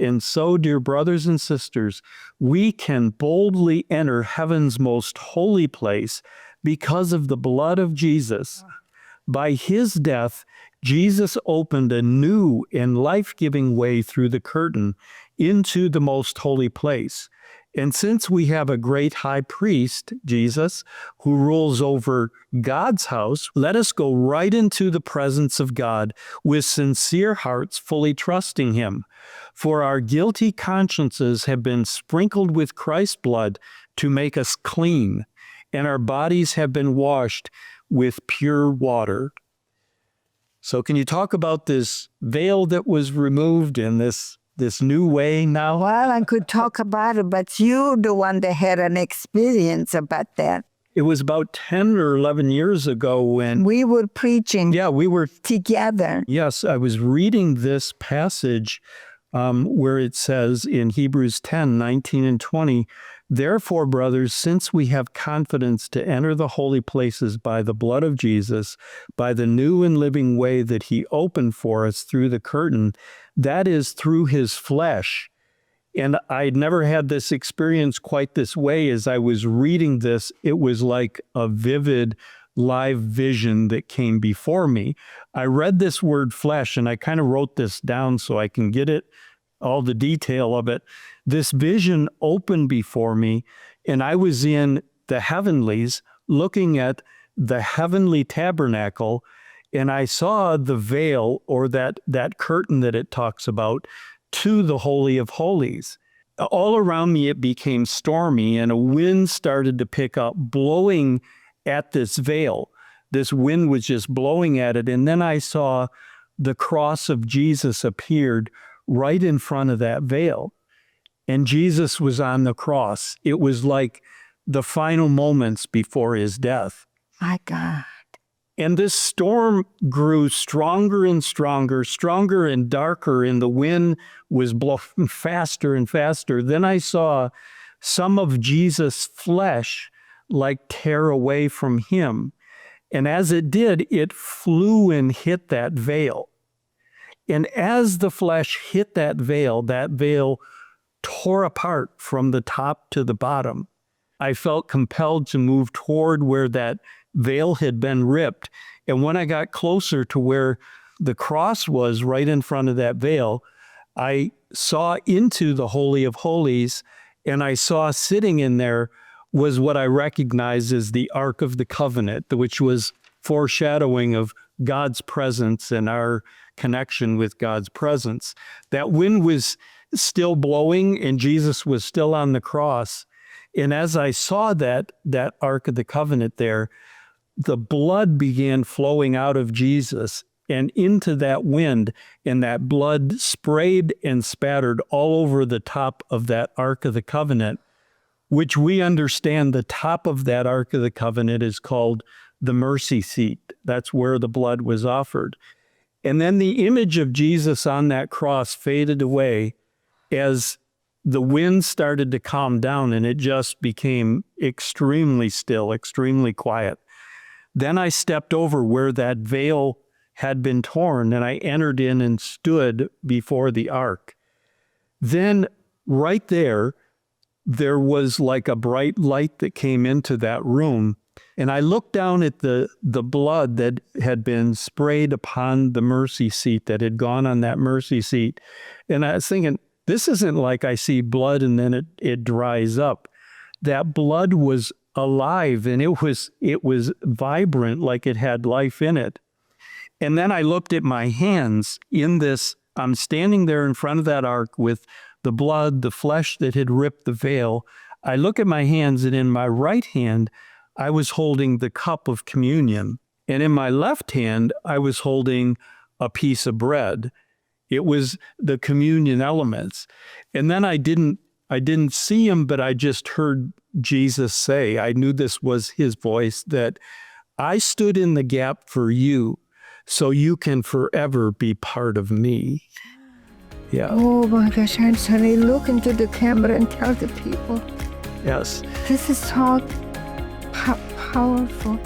And so, dear brothers and sisters, we can boldly enter heaven's most holy place because of the blood of Jesus. By his death, Jesus opened a new and life-giving way through the curtain into the most holy place. And since we have a great high priest, Jesus, who rules over God's house, let us go right into the presence of God with sincere hearts, fully trusting him. For our guilty consciences have been sprinkled with Christ's blood to make us clean, and our bodies have been washed with pure water. So can you talk about this veil that was removed and this new way now? Well, I could talk about it, but you're the one that had an experience about that. It was about 10 or 11 years ago when we were preaching we were together. Yes, I was reading this passage where it says in Hebrews 10, 19 and 20, "Therefore, brothers, since we have confidence to enter the holy places by the blood of Jesus, by the new and living way that he opened for us through the curtain, that is through his flesh." And I'd never had this experience quite this way. As I was reading this, it was like a vivid live vision that came before me. I read this word flesh, and I kind of wrote this down so I can get it, all the detail of it. This vision opened before me, and I was in the heavenlies looking at the heavenly tabernacle, and I saw the veil, or that curtain that it talks about, to the Holy of Holies. All around me it became stormy, and a wind started to pick up, blowing at this veil. This wind was just blowing at it, and then I saw the cross of Jesus appeared right in front of that veil. And Jesus was on the cross. It was like the final moments before his death. My God. And this storm grew stronger and stronger, stronger and darker, and the wind was blowing faster and faster. Then I saw some of Jesus' flesh like tear away from him. And as it did, it flew and hit that veil. And as the flesh hit that veil tore apart from the top to the bottom. I felt compelled to move toward where that veil had been ripped. And when I got closer to where the cross was right in front of that veil, I saw into the Holy of Holies, and I saw sitting in there was what I recognized as the Ark of the Covenant, which was foreshadowing of God's presence and our connection with God's presence. That wind was still blowing, and Jesus was still on the cross. And as I saw that Ark of the Covenant there, the blood began flowing out of Jesus and into that wind, and that blood sprayed and spattered all over the top of that Ark of the Covenant, which we understand the top of that Ark of the Covenant is called the mercy seat. That's where the blood was offered. And then the image of Jesus on that cross faded away as the wind started to calm down, and it just became extremely still, extremely quiet. Then I stepped over where that veil had been torn, and I entered in and stood before the ark. Then right there was like a bright light that came into that room, and I looked down at the blood that had been sprayed upon the mercy seat, that had gone on that mercy seat, and I was thinking, this isn't like I see blood and then it dries up. That blood was alive, and it was vibrant, like it had life in it. And then I looked at my hands in this. I'm standing there in front of that ark with the blood, the flesh that had ripped the veil. I look at my hands, and in my right hand, I was holding the cup of communion. And in my left hand, I was holding a piece of bread. It was the communion elements. And then I didn't see him, but I just heard Jesus say, I knew this was his voice, that I stood in the gap for you so you can forever be part of me. Yeah. Oh my gosh, I'm sorry. Look into the camera and tell the people. Yes. This is so powerful.